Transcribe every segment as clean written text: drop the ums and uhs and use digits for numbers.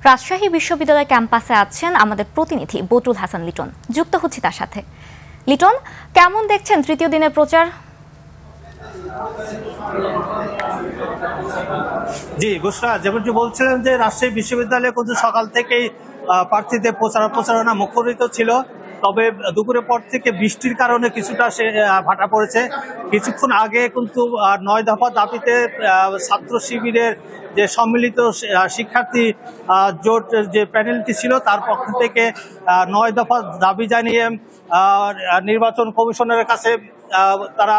রাজশাহী বিশ্ববিদ্যালয় ক্যাম্পাসে আছেন আমাদের প্রতিনিধি বদরুল হাসান লিটন। যুক্ত হচ্ছি তার সাথে। লিটন, কেমন দেখছেন তৃতীয় দিনের প্রচার? জি বুশরা, যেমনটি বলছিলেন যে রাজশাহী বিশ্ববিদ্যালয়ে কিন্তু সকাল থেকেই প্রার্থীদের প্রচারণা মুখরিত ছিল। তবে দুপুরের পর থেকে বৃষ্টির কারণে কিছুটা সে ভাটা পড়েছে। কিছুক্ষণ আগে কিন্তু 9 দফা দাবিতে ছাত্র শিবিরের যে সম্মিলিত শিক্ষার্থী জোট যে প্যানেলটি ছিল তার পক্ষ থেকে 9 দফা দাবি জানিয়ে নির্বাচন কমিশনের কাছে তারা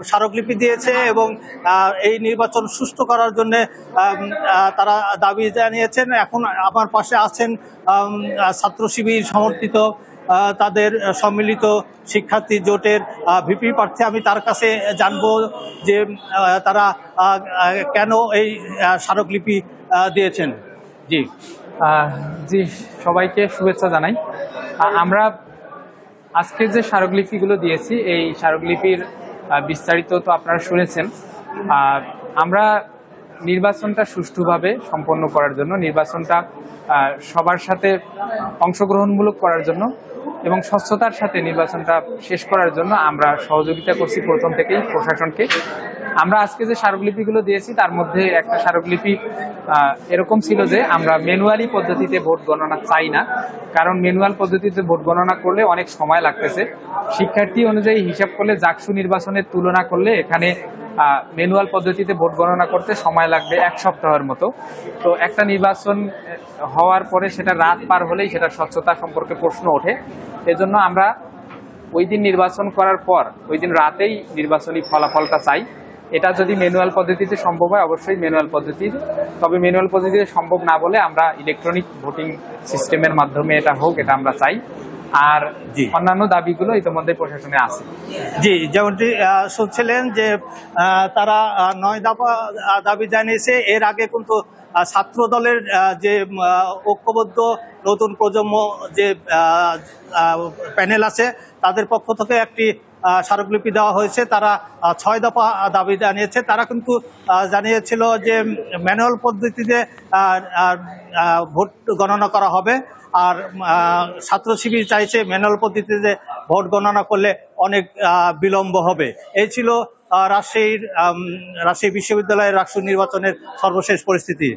স্মারকলিপি দিয়েছে এবং এই নির্বাচন সুষ্ঠু করার জন্য তারা দাবি জানিয়েছেন। এখন আমার পাশে আছেন ছাত্র শিবির সমর্থিত তাদের সম্মিলিত শিক্ষার্থী জোটের ভিপি প্রার্থী। আমি তার কাছে জানবো যে তারা কেন এই স্মারকলিপি দিয়েছেন। জি জি সবাইকে শুভেচ্ছা জানাই। আমরা আজকে যে স্মারকলিপিগুলো দিয়েছি এই স্মারকলিপির বিস্তারিত তো আপনারা শুনেছেন। আমরা নির্বাচনটা সুষ্ঠুভাবে সম্পন্ন করার জন্য, নির্বাচনটা সবার সাথে অংশগ্রহণমূলক করার জন্য এবং স্বচ্ছতার সাথে নির্বাচনটা শেষ করার জন্য আমরা সহযোগিতা করছি প্রথম থেকেই প্রশাসনকে। আমরা আজকে যে স্মারকলিপিগুলো দিয়েছি তার মধ্যে একটা স্মারকলিপি এরকম ছিল যে আমরা ম্যানুয়ালি পদ্ধতিতে ভোট গণনা চাই না, কারণ ম্যানুয়াল পদ্ধতিতে ভোট গণনা করলে অনেক সময় লাগতেছে। শিক্ষার্থী অনুযায়ী হিসাব করলে জাকসু নির্বাচনের তুলনা করলে এখানে ম্যানুয়াল পদ্ধতিতে ভোট গণনা করতে সময় লাগবে 1 সপ্তাহের মতো। তো একটা নির্বাচন হওয়ার পরে সেটা রাত পার হলেই সেটা স্বচ্ছতা সম্পর্কে প্রশ্ন ওঠে। এজন্য আমরা ওই দিন নির্বাচন করার পর ওই দিন রাতেই নির্বাচনী ফলাফলটা চাই। এটা যদি ম্যানুয়াল পদ্ধতিতে সম্ভব হয় অবশ্যই ম্যানুয়াল পদ্ধতিতে, তবে ম্যানুয়াল পদ্ধতিতে সম্ভব না বলে আমরা ইলেকট্রনিক ভোটিং সিস্টেমের মাধ্যমে এটা হোক, এটা আমরা চাই। আর অন্যান্য দাবিগুলো ইতিমধ্যে প্রশাসনে আছে। জি, যেমনটি শুনছিলেন যে তারা 9 দফা দাবি জানিয়েছে। এর আগে কিন্তু ছাত্র দলের যে ঐক্যবদ্ধ নতুন প্রজন্ম যে প্যানেল আছে তাদের পক্ষ থেকে একটি স্মারকলিপি দেওয়া হয়েছে। তারা 6 দফা দাবি জানিয়েছে। তারা কিন্তু জানিয়েছিল যে ম্যানুয়াল পদ্ধতিতে ভোট গণনা করা হবে, আর ছাত্র শিবির চাইছে ম্যানুয়াল পদ্ধতিতে ভোট গণনা করলে অনেক বিলম্ব হবে। এই ছিল রাজশাহী বিশ্ববিদ্যালয়ের রাষ্ট্র নির্বাচনের সর্বশেষ পরিস্থিতি।